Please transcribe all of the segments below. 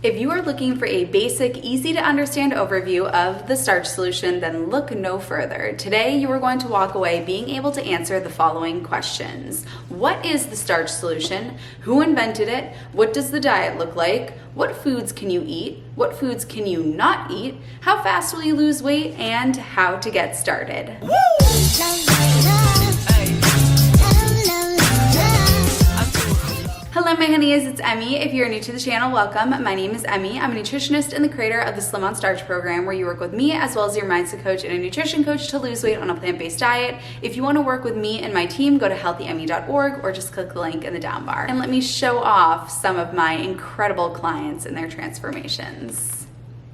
If you are looking for a basic, easy to understand overview of the starch solution, then look no further. Today, you are going to walk away being able to answer the following questions. What is the starch solution? Who invented it? What does the diet look like? What foods can you eat? What foods can you not eat? How fast will you lose weight? And how to get started. Hello my honeys, it's Emmy. If you're new to the channel, welcome. My name is Emmy. I'm a nutritionist and the creator of the Slim on Starch program, where you work with me as well as your mindset coach and a nutrition coach to lose weight on a plant-based diet. If you want to work with me and my team, go to healthyemmie.org or just click the link in the down bar. And let me show off some of my incredible clients and their transformations.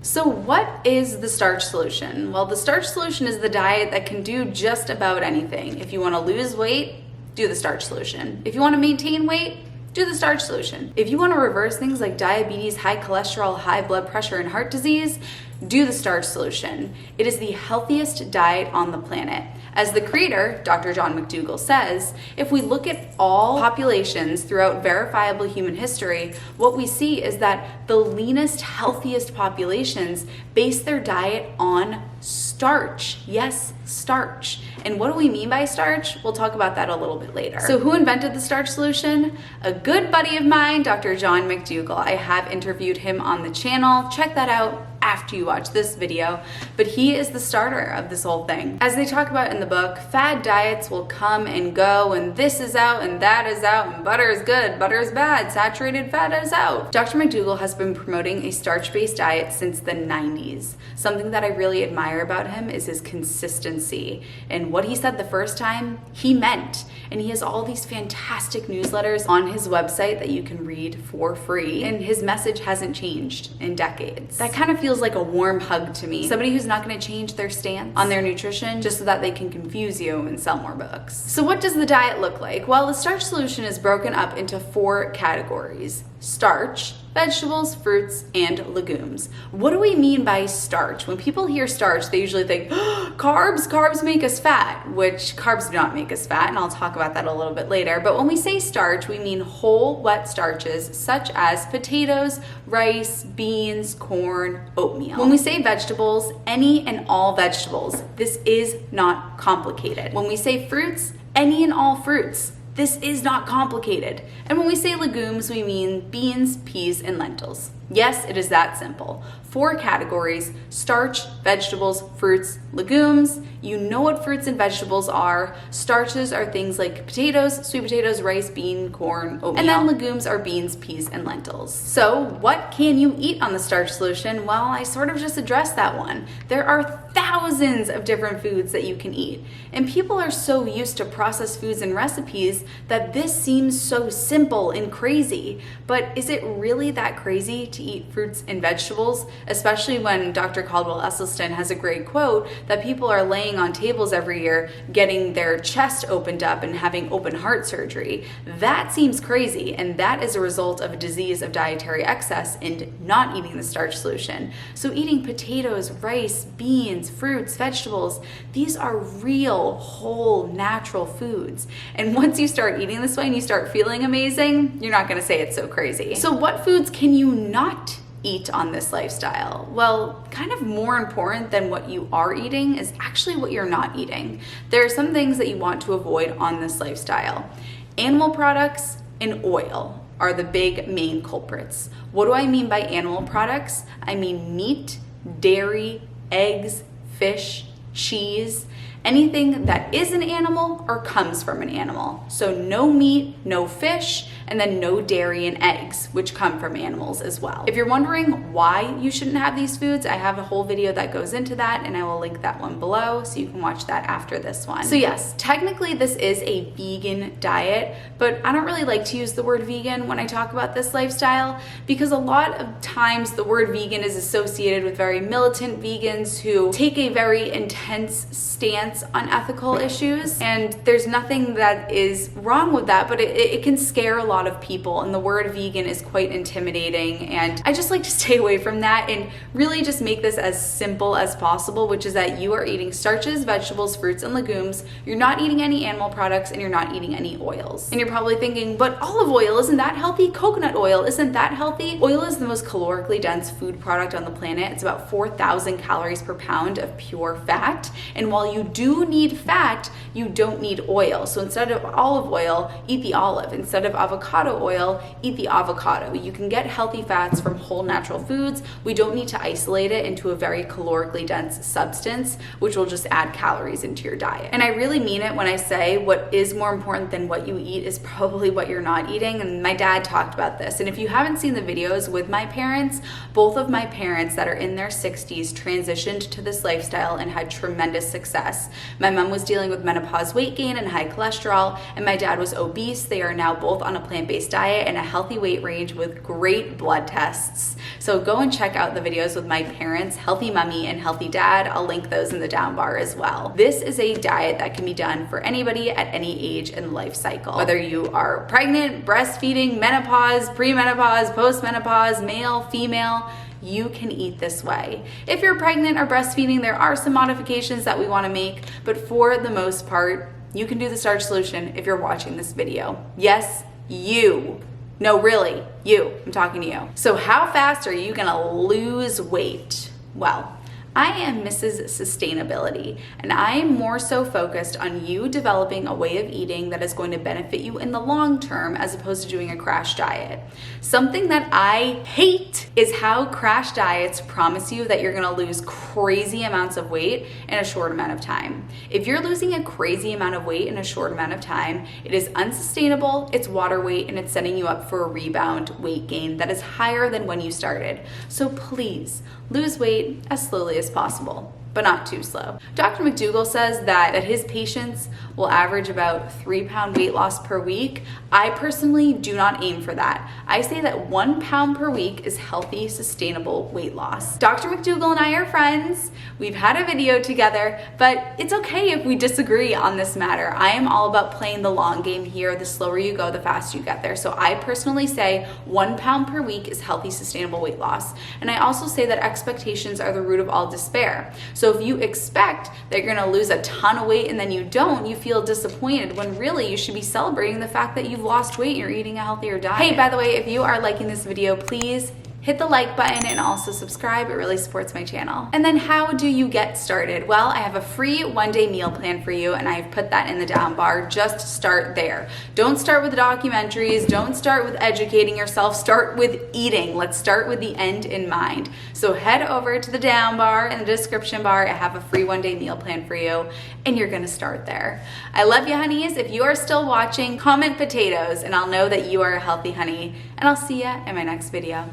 So what is the starch solution? Well, the starch solution is the diet that can do just about anything. If you want to lose weight, do the starch solution. If you want to maintain weight, do the starch solution. If you want to reverse things like diabetes, high cholesterol, high blood pressure, and heart disease, do the starch solution. It is the healthiest diet on the planet. As the creator, Dr. John McDougall, says, if we look at all populations throughout verifiable human history, what we see is that the leanest, healthiest populations base their diet on starch. Yes, starch. And what do we mean by starch? We'll talk about that a little bit later. So who invented the starch solution? A good buddy of mine, Dr. John McDougall. I have interviewed him on the channel. Check that out after you watch this video, but he is the starter of this whole thing. As they talk about in the book, fad diets will come and go, and this is out and that is out, and butter is good, butter is bad, saturated fat is out. Dr. McDougall has been promoting a starch-based diet since the 90s. Something that I really admire about him is his consistency, and what he said the first time, he meant. And he has all these fantastic newsletters on his website that you can read for free, and his message hasn't changed in decades. That kind of feels like a warm hug to me. Somebody who's not going to change their stance on their nutrition just so that they can confuse you and sell more books. So what does the diet look like? Well, the starch solution is broken up into 4 categories: starch, vegetables, fruits, and legumes. What do we mean by starch? When people hear starch, they usually think, oh, carbs make us fat, which carbs do not make us fat, and I'll talk about that a little bit later. But when we say starch, we mean whole wet starches such as potatoes, rice, beans, corn, oatmeal. When we say vegetables, any and all vegetables. This is not complicated. When we say fruits, any and all fruits. This is not complicated. And when we say legumes, we mean beans, peas, and lentils. Yes, it is that simple. 4 categories: starch, vegetables, fruits, legumes. You know what fruits and vegetables are. Starches are things like potatoes, sweet potatoes, rice, bean, corn, oatmeal. And then legumes are beans, peas, and lentils. So what can you eat on the starch solution? Well, I sort of just addressed that one. There are thousands of different foods that you can eat. And people are so used to processed foods and recipes that this seems so simple and crazy. But is it really that crazy to eat fruits and vegetables? Especially when Dr. Caldwell Esselstyn has a great quote that people are laying on tables every year getting their chest opened up and having open heart surgery. That seems crazy, and that is a result of a disease of dietary excess and not eating the starch solution. So eating potatoes, rice, beans, fruits, vegetables, these are real, whole, natural foods. And once you start eating this way and you start feeling amazing, you're not gonna say it's so crazy. So what foods can you not eat on this lifestyle? Well, kind of more important than what you are eating is actually what you're not eating. There are some things that you want to avoid on this lifestyle. Animal products and oil are the big main culprits. What do I mean by animal products? I mean meat, dairy, eggs, fish, cheese, anything that is an animal or comes from an animal. So no meat, no fish, and then no dairy and eggs, which come from animals as well. If you're wondering why you shouldn't have these foods, I have a whole video that goes into that, and I will link that one below so you can watch that after this one. So yes, technically this is a vegan diet, but I don't really like to use the word vegan when I talk about this lifestyle, because a lot of times the word vegan is associated with very militant vegans who take a very intense stance against unethical issues, and there's nothing that is wrong with that, but it can scare a lot of people, and the word vegan is quite intimidating, and I just like to stay away from that and really just make this as simple as possible, which is that you are eating starches, vegetables, fruits, and legumes. You're not eating any animal products, and you're not eating any oils. And you're probably thinking, but olive oil, isn't that healthy? Coconut oil, isn't that healthy? Oil is the most calorically dense food product on the planet. It's about 4,000 calories per pound of pure fat. And while you do need fat, you don't need oil. So instead of olive oil, eat the olive. Instead of avocado oil, eat the avocado. You can get healthy fats from whole natural foods. We don't need to isolate it into a very calorically dense substance, which will just add calories into your diet. And I really mean it when I say what is more important than what you eat is probably what you're not eating. And my dad talked about this. And if you haven't seen the videos with my parents, both of my parents that are in their 60s transitioned to this lifestyle and had tremendous success. My mom was dealing with menopause, weight gain, and high cholesterol, and my dad was obese. They are now both on a plant-based diet and a healthy weight range with great blood tests. So go and check out the videos with my parents, Healthy Mummy and Healthy Dad. I'll link those in the down bar as well. This is a diet that can be done for anybody at any age and life cycle. Whether you are pregnant, breastfeeding, menopause, premenopause, postmenopause, male, female, you can eat this way. If you're pregnant or breastfeeding, there are some modifications that we want to make, but for the most part, you can do the starch solution if you're watching this video. Yes, you. No, really, you. I'm talking to you. So how fast are you gonna lose weight? Well, I am Mrs. Sustainability, and I am more so focused on you developing a way of eating that is going to benefit you in the long term as opposed to doing a crash diet. Something that I hate is how crash diets promise you that you're gonna lose crazy amounts of weight in a short amount of time. If you're losing a crazy amount of weight in a short amount of time, it is unsustainable, it's water weight, and it's setting you up for a rebound weight gain that is higher than when you started. So please, lose weight as slowly as possible, but not too slow. Dr. McDougall says that his patients will average about 3-pound weight loss per week. I personally do not aim for that. I say that 1 pound per week is healthy, sustainable weight loss. Dr. McDougall and I are friends. We've had a video together, but it's okay if we disagree on this matter. I am all about playing the long game here. The slower you go, the faster you get there. So I personally say 1 pound per week is healthy, sustainable weight loss. And I also say that expectations are the root of all despair. So if you expect that you're gonna lose a ton of weight and then you don't, you feel disappointed when really you should be celebrating the fact that you've lost weight and you're eating a healthier diet. Hey, by the way, if you are liking this video, please hit the like button and also subscribe. It really supports my channel. And then how do you get started? Well, I have a free 1-day meal plan for you, and I've put that in the down bar. Just start there. Don't start with documentaries. Don't start with educating yourself. Start with eating. Let's start with the end in mind. So head over to the down bar in the description bar. I have a free 1-day meal plan for you, and you're gonna start there. I love you, honeys. If you are still watching, comment potatoes, and I'll know that you are a healthy honey, and I'll see ya in my next video.